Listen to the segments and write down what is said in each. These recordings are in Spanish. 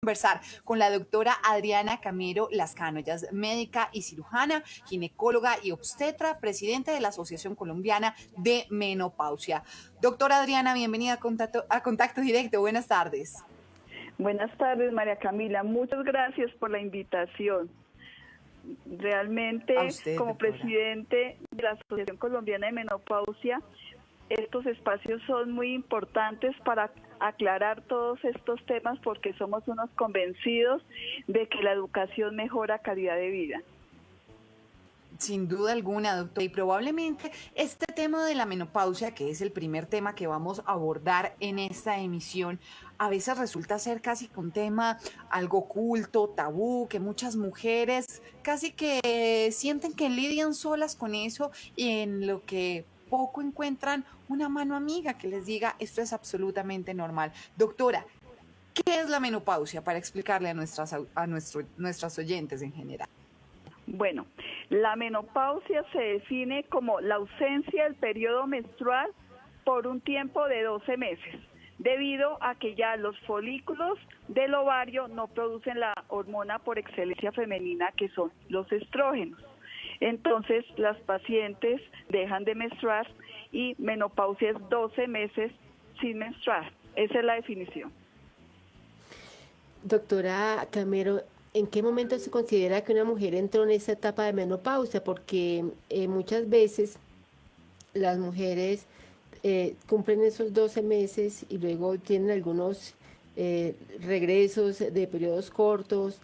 Conversar con la doctora Adriana Camero Lascano. Ella es médica y cirujana, ginecóloga y obstetra, presidente de la Asociación Colombiana de Menopausia. Doctora Adriana, bienvenida a Contacto Directo. Buenas tardes. Buenas tardes, María Camila. Muchas gracias por la invitación. A Realmente, usted, como doctora. presidente de la Asociación Colombiana de Menopausia, estos espacios son muy importantes para aclarar todos estos temas porque somos unos convencidos de que la educación mejora calidad de vida. Sin duda alguna, doctora. Y probablemente este tema de la menopausia, que es el primer tema que vamos a abordar en esta emisión, a veces resulta ser casi que un tema algo oculto, tabú, que muchas mujeres casi que sienten que lidian solas con eso y en lo que poco encuentran una mano amiga que les diga esto es absolutamente normal. Doctora, ¿qué es la menopausia? Para explicarle a nuestras oyentes en general. Bueno, la menopausia se define como la ausencia del periodo menstrual por un tiempo de 12 meses, debido a que ya los folículos del ovario no producen la hormona por excelencia femenina que son los estrógenos. Entonces las pacientes dejan de menstruar y menopausia es 12 meses sin menstruar. Esa es la definición. Doctora Camero, ¿en qué momento se considera que una mujer entró en esa etapa de menopausia? Porque muchas veces las mujeres cumplen esos 12 meses y luego tienen algunos regresos de periodos cortos,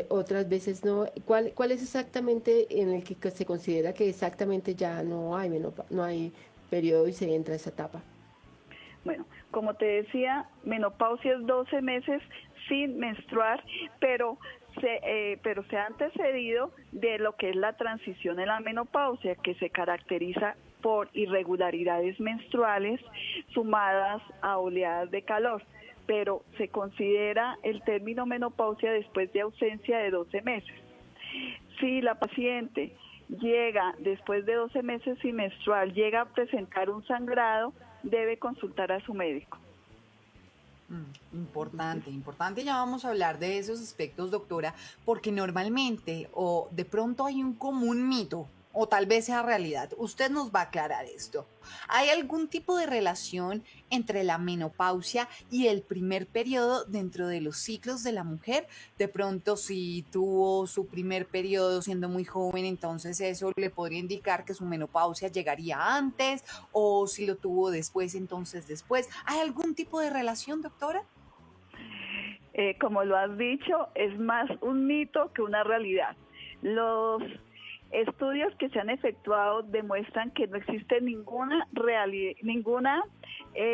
otras veces no. ¿Cuál es exactamente en el que se considera que exactamente ya no hay no hay periodo y se entra a esa etapa? Bueno, como te decía, menopausia es 12 meses sin menstruar, pero se ha antecedido de lo que es la transición en la menopausia, que se caracteriza por irregularidades menstruales sumadas a oleadas de calor, pero se considera el término menopausia después de ausencia de 12 meses. Si la paciente llega después de 12 meses sin menstruar, llega a presentar un sangrado, debe consultar a su médico. Importante, importante. Ya vamos a hablar de esos aspectos, doctora, porque normalmente o de pronto hay un común mito o tal vez sea realidad. Usted nos va a aclarar esto. ¿Hay algún tipo de relación entre la menopausia y el primer periodo dentro de los ciclos de la mujer? De pronto, si tuvo su primer periodo siendo muy joven, entonces eso le podría indicar que su menopausia llegaría antes, o si lo tuvo después, entonces después. ¿Hay algún tipo de relación, doctora? Como lo has dicho, es más un mito que una realidad. Los estudios que se han efectuado demuestran que no existe ninguna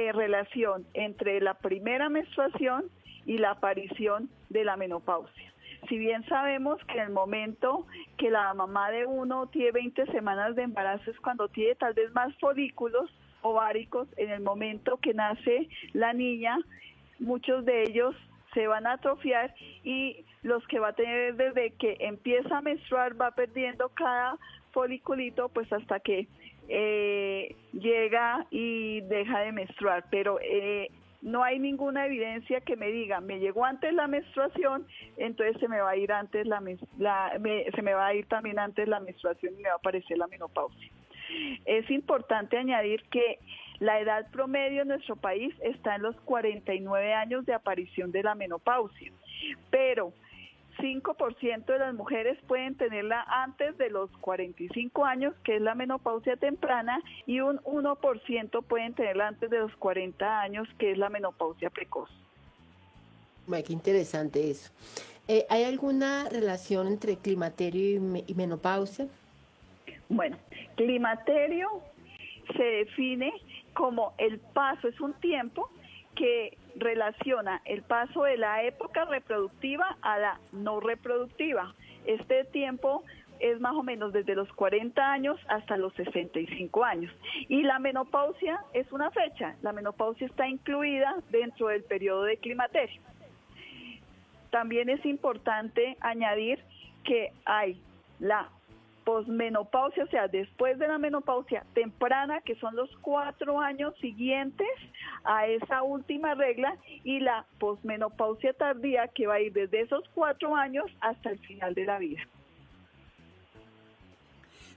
relación entre la primera menstruación y la aparición de la menopausia. Si bien sabemos que en el momento que la mamá de uno tiene 20 semanas de embarazo es cuando tiene tal vez más folículos ováricos, en el momento que nace la niña, muchos de ellos se van a atrofiar y los que va a tener desde que empieza a menstruar va perdiendo cada foliculito pues hasta que llega y deja de menstruar, pero no hay ninguna evidencia que me diga, me llegó antes la menstruación, entonces se me va a ir antes se me va a ir también antes la menstruación y me va a aparecer la menopausia. Es importante añadir que la edad promedio en nuestro país está en los 49 años de aparición de la menopausia, pero 5% de las mujeres pueden tenerla antes de los 45 años, que es la menopausia temprana, y un 1% pueden tenerla antes de los 40 años, que es la menopausia precoz. Bueno, qué interesante eso. ¿Hay alguna relación entre climaterio y menopausia? Bueno, climaterio se define como el paso, es un tiempo que relaciona el paso de la época reproductiva a la no reproductiva. Este tiempo es más o menos desde los 40 años hasta los 65 años. Y la menopausia es una fecha, la menopausia está incluida dentro del periodo de climaterio. También es importante añadir que hay la posmenopausia, o sea, después de la menopausia temprana, que son los 4 años siguientes a esa última regla, y la posmenopausia tardía, que va a ir desde esos 4 años hasta el final de la vida.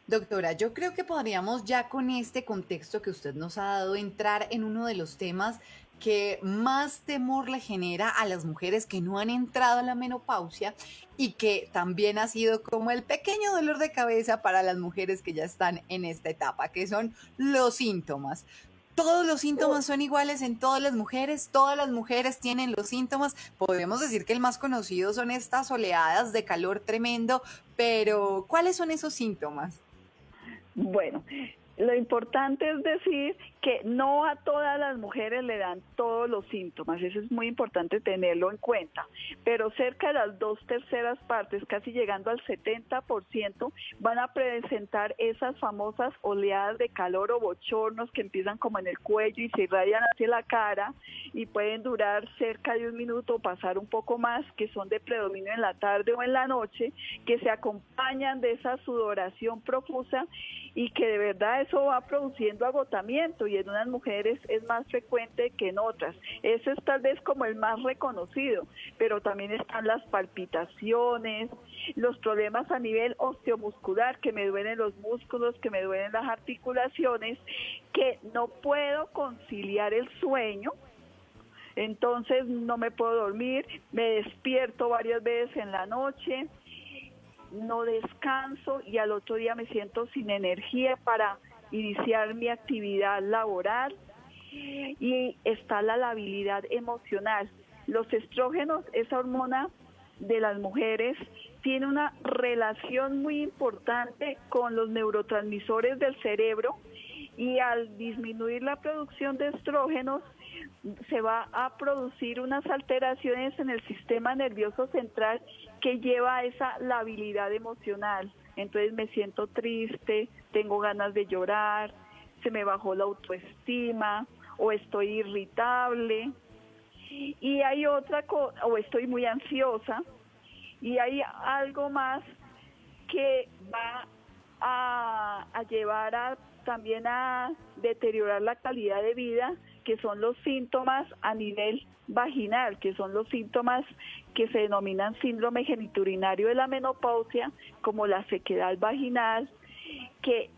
Doctora, yo creo que podríamos ya con este contexto que usted nos ha dado entrar en uno de los temas que más temor le genera a las mujeres que no han entrado a la menopausia y que también ha sido como el pequeño dolor de cabeza para las mujeres que ya están en esta etapa, que son los síntomas. Todos los síntomas son iguales en todas las mujeres tienen los síntomas. Podemos decir que el más conocido son estas oleadas de calor tremendo, pero ¿cuáles son esos síntomas? Bueno, lo importante es decir que no a todas las mujeres le dan todos los síntomas, eso es muy importante tenerlo en cuenta, pero cerca de las 2/3 partes, casi llegando al 70%, van a presentar esas famosas oleadas de calor o bochornos que empiezan como en el cuello y se irradian hacia la cara y pueden durar cerca de 1 minuto o pasar un poco más, que son de predominio en la tarde o en la noche, que se acompañan de esa sudoración profusa y que de verdad eso va produciendo agotamiento, y en unas mujeres es más frecuente que en otras. Ese es tal vez como el más reconocido, pero también están las palpitaciones, los problemas a nivel osteomuscular, que me duelen los músculos, que me duelen las articulaciones, que no puedo conciliar el sueño. Entonces no me puedo dormir, me despierto varias veces en la noche, no descanso y al otro día me siento sin energía para iniciar mi actividad laboral. Y está la labilidad emocional. Los estrógenos, esa hormona de las mujeres, tiene una relación muy importante con los neurotransmisores del cerebro, y al disminuir la producción de estrógenos se va a producir unas alteraciones en el sistema nervioso central que lleva a esa labilidad emocional. Entonces me siento triste, tengo ganas de llorar, se me bajó la autoestima o estoy irritable. Y hay otra cosa, o estoy muy ansiosa, y hay algo más que va a llevar también a deteriorar la calidad de vida, que son los síntomas a nivel vaginal, que son los síntomas que se denominan síndrome genitourinario de la menopausia, como la sequedad vaginal, que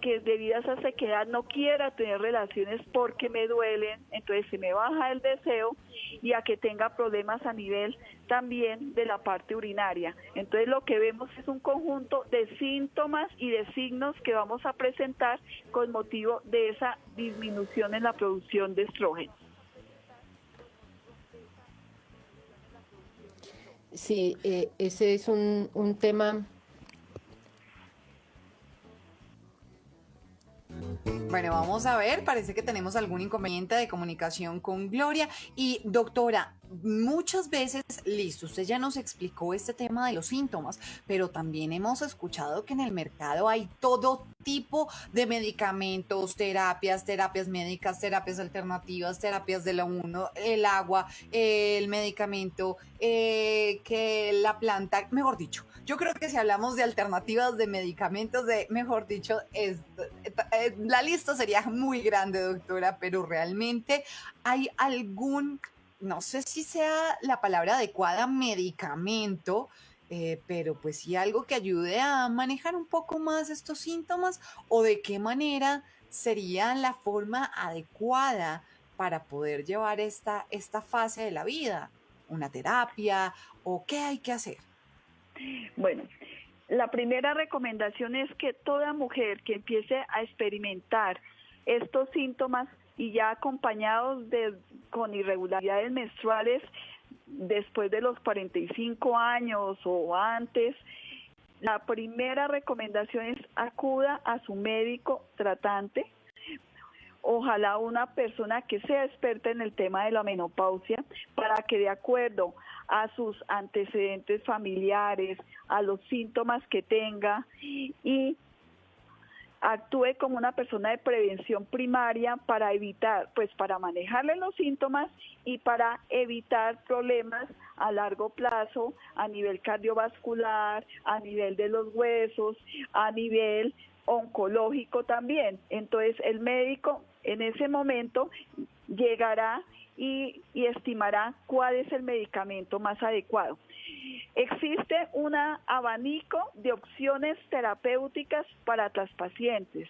que debido a esa sequedad no quiera tener relaciones porque me duelen, entonces se me baja el deseo, y a que tenga problemas a nivel también de la parte urinaria. Entonces lo que vemos es un conjunto de síntomas y de signos que vamos a presentar con motivo de esa disminución en la producción de estrógeno. Sí, ese es un tema. Bueno, vamos a ver, parece que tenemos algún inconveniente de comunicación con Gloria. Y doctora, muchas veces, listo, usted ya nos explicó este tema de los síntomas, pero también hemos escuchado que en el mercado hay todo tipo de medicamentos, terapias médicas, terapias alternativas, terapias de la uno, el agua, el medicamento, que la planta, mejor dicho. Yo creo que si hablamos de alternativas de medicamentos, mejor dicho, la lista sería muy grande, doctora, pero realmente hay algún, no sé si sea la palabra adecuada, medicamento, pero pues sí algo que ayude a manejar un poco más estos síntomas, o de qué manera sería la forma adecuada para poder llevar esta fase de la vida, una terapia o qué hay que hacer. Bueno, la primera recomendación es que toda mujer que empiece a experimentar estos síntomas y ya acompañados con irregularidades menstruales después de los 45 años o antes, la primera recomendación es acuda a su médico tratante, ojalá una persona que sea experta en el tema de la menopausia, para que de acuerdo a sus antecedentes familiares, a los síntomas que tenga y actúe como una persona de prevención primaria para evitar, pues para manejarle los síntomas y para evitar problemas a largo plazo a nivel cardiovascular, a nivel de los huesos, a nivel oncológico también. Entonces el médico en ese momento llegará y estimará cuál es el medicamento más adecuado. Existe un abanico de opciones terapéuticas para las pacientes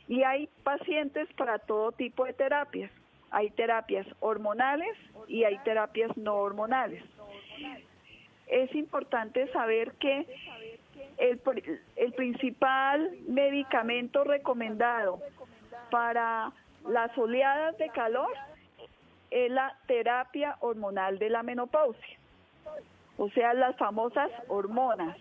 y hay pacientes para todo tipo de terapias. Hay terapias hormonales y hay terapias no hormonales. Es importante saber que el principal medicamento recomendado para las oleadas de calor es la terapia hormonal de la menopausia, o sea, las famosas hormonas.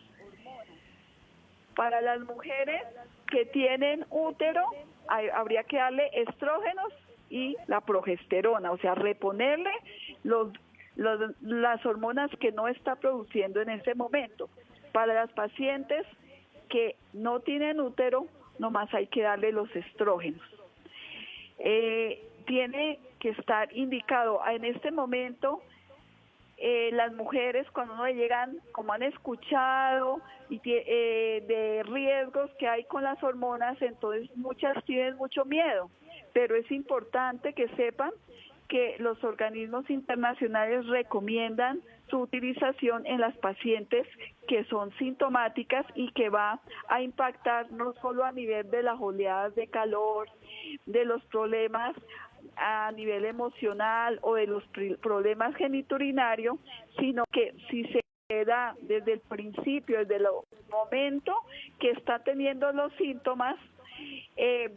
Para las mujeres que tienen útero, habría que darle estrógenos y la progesterona, o sea, reponerle las hormonas que no está produciendo en ese momento. Para las pacientes que no tienen útero, nomás hay que darle los estrógenos. Tiene que estar indicado en este momento. Las mujeres cuando no llegan, como han escuchado, de riesgos que hay con las hormonas, entonces muchas tienen mucho miedo, pero es importante que sepan que los organismos internacionales recomiendan su utilización en las pacientes que son sintomáticas y que va a impactar no solo a nivel de las oleadas de calor, de los problemas a nivel emocional o de los problemas geniturinarios, sino que si se da desde el principio, desde el momento que está teniendo los síntomas,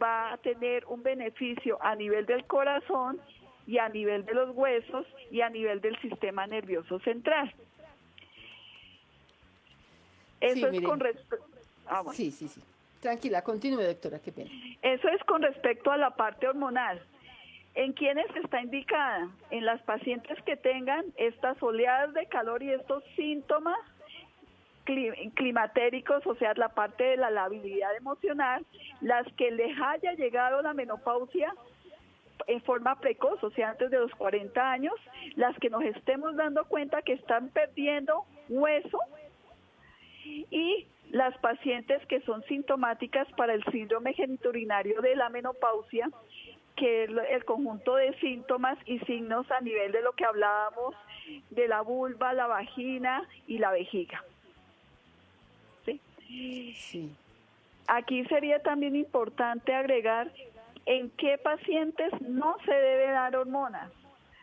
va a tener un beneficio a nivel del corazón y a nivel de los huesos y a nivel del sistema nervioso central. Eso Sí, es mire. con respecto... Bueno. Sí. Tranquila, continúe, doctora, qué pena. Eso es con respecto a la parte hormonal. ¿En quiénes está indicada? En las pacientes que tengan estas oleadas de calor y estos síntomas climatéricos, o sea, la parte de la labilidad emocional, las que les haya llegado la menopausia en forma precoz, o sea, antes de los 40 años, las que nos estemos dando cuenta que están perdiendo hueso, y las pacientes que son sintomáticas para el síndrome genitourinario de la menopausia, que es el conjunto de síntomas y signos a nivel de lo que hablábamos de la vulva, la vagina y la vejiga. ¿Sí? Sí. Aquí sería también importante agregar en qué pacientes no se debe dar hormonas.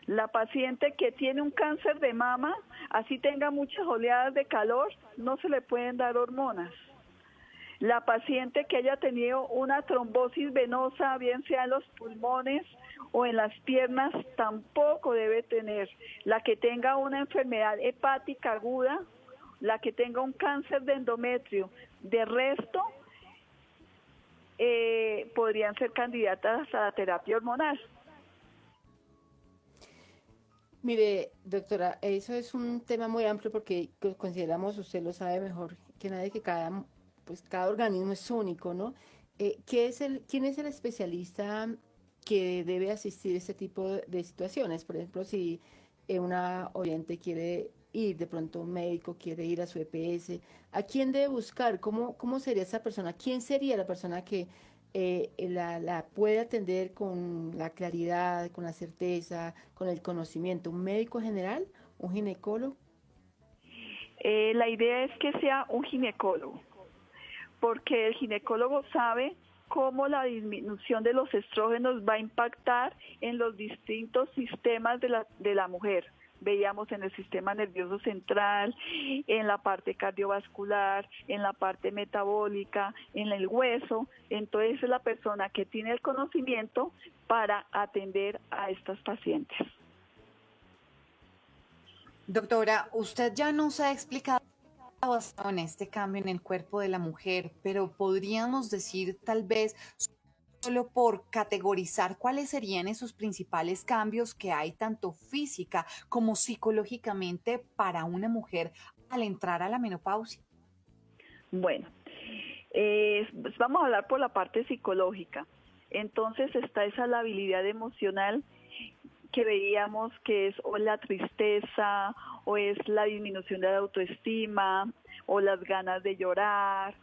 La paciente que tiene un cáncer de mama, así tenga muchas oleadas de calor, no se le pueden dar hormonas. La paciente que haya tenido una trombosis venosa, bien sea en los pulmones o en las piernas, tampoco debe tener. La que tenga una enfermedad hepática aguda, la que tenga un cáncer de endometrio, de resto, podrían ser candidatas a la terapia hormonal. Mire, doctora, eso es un tema muy amplio porque consideramos, usted lo sabe mejor que nadie, que cada organismo es único, ¿no? ¿Quién es el especialista que debe asistir a este tipo de situaciones? Por ejemplo, si una oyente quiere ir, de pronto un médico quiere ir a su EPS, ¿a quién debe buscar? ¿Cómo sería esa persona? ¿Quién sería la persona que la puede atender con la claridad, con la certeza, con el conocimiento? ¿Un médico general? ¿Un ginecólogo? La idea es que sea un ginecólogo, porque el ginecólogo sabe cómo la disminución de los estrógenos va a impactar en los distintos sistemas de la mujer. Veíamos en el sistema nervioso central, en la parte cardiovascular, en la parte metabólica, en el hueso. Entonces es la persona que tiene el conocimiento para atender a estas pacientes. Doctora, usted ya nos ha explicado en este cambio en el cuerpo de la mujer, pero podríamos decir tal vez solo por categorizar cuáles serían esos principales cambios que hay tanto física como psicológicamente para una mujer al entrar a la menopausia. Bueno, Pues vamos a hablar por la parte psicológica. Entonces está esa labilidad emocional que veíamos que es o la tristeza, o es la disminución de la autoestima, o las ganas de llorar,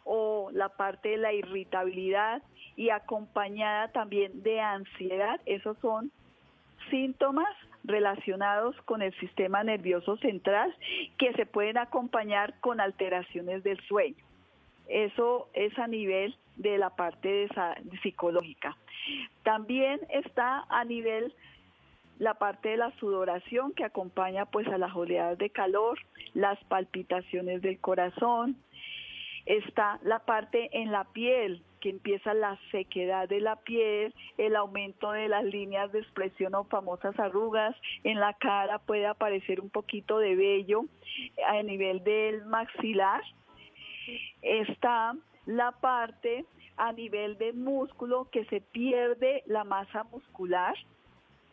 o la parte de la irritabilidad y acompañada también de ansiedad. Esos son síntomas relacionados con el sistema nervioso central que se pueden acompañar con alteraciones del sueño. Eso es a nivel de la parte psicológica. También está a nivel la parte de la sudoración que acompaña pues a las oleadas de calor, las palpitaciones del corazón. Está la parte en la piel, que empieza la sequedad de la piel, el aumento de las líneas de expresión o famosas arrugas. En la cara puede aparecer un poquito de vello a nivel del maxilar. Está la parte a nivel de músculo, que se pierde la masa muscular,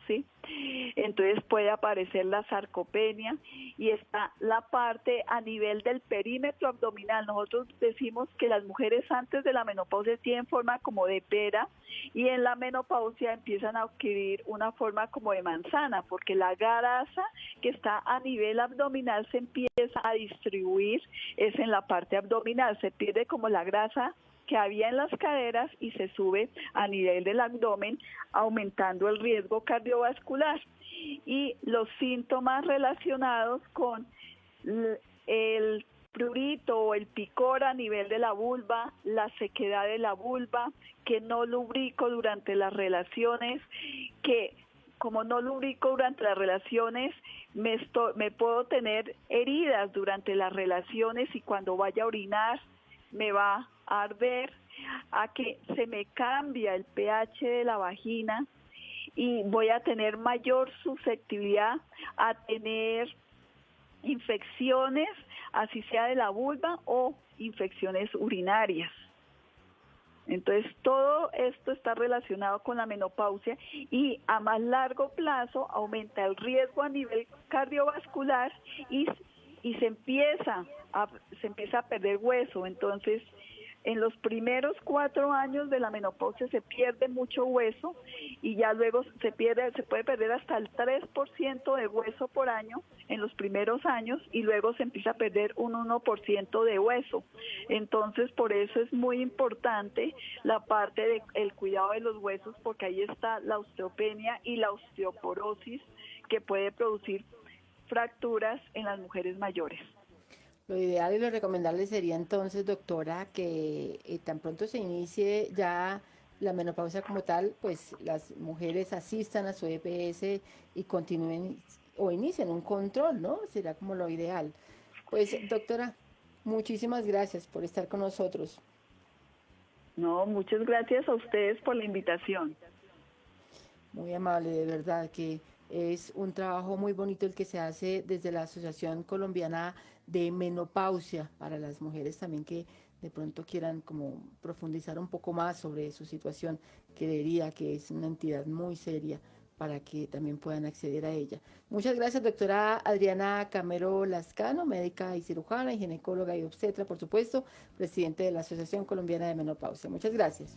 ¿sí? Entonces puede aparecer la sarcopenia. Y está la parte a nivel del perímetro abdominal. Nosotros decimos que las mujeres antes de la menopausia tienen forma como de pera, y en la menopausia empiezan a adquirir una forma como de manzana, porque la grasa que está a nivel abdominal se empieza a distribuir, es en la parte abdominal, se pierde como la grasa que había en las caderas y se sube a nivel del abdomen, aumentando el riesgo cardiovascular. Y los síntomas relacionados con el prurito o el picor a nivel de la vulva, la sequedad de la vulva, que no lubrico durante las relaciones, que como no lubrico durante las relaciones, me puedo tener heridas durante las relaciones, y cuando vaya a orinar me va a arder, a que se me cambia el pH de la vagina y voy a tener mayor susceptibilidad a tener infecciones, así sea de la vulva o infecciones urinarias. Entonces todo esto está relacionado con la menopausia, y a más largo plazo aumenta el riesgo a nivel cardiovascular y se empieza a perder hueso. Entonces en los primeros 4 años de la menopausia se pierde mucho hueso, y ya luego se puede perder hasta el 3% de hueso por año en los primeros años, y luego se empieza a perder un 1% de hueso. Entonces por eso es muy importante la parte del cuidado de los huesos, porque ahí está la osteopenia y la osteoporosis, que puede producir fracturas en las mujeres mayores. Lo ideal y lo recomendable sería entonces, doctora, que tan pronto se inicie ya la menopausia como tal, pues las mujeres asistan a su EPS y continúen o inicien un control, ¿no? Será como lo ideal. Pues, doctora, muchísimas gracias por estar con nosotros. No, muchas gracias a ustedes por la invitación. Muy amable, de verdad, que es un trabajo muy bonito el que se hace desde la Asociación Colombiana de Menopausia, para las mujeres también que de pronto quieran como profundizar un poco más sobre su situación. Creería que es una entidad muy seria para que también puedan acceder a ella. Muchas gracias, doctora Adriana Camero Lascano, médica y cirujana y ginecóloga y obstetra, por supuesto, presidente de la Asociación Colombiana de Menopausia. Muchas gracias.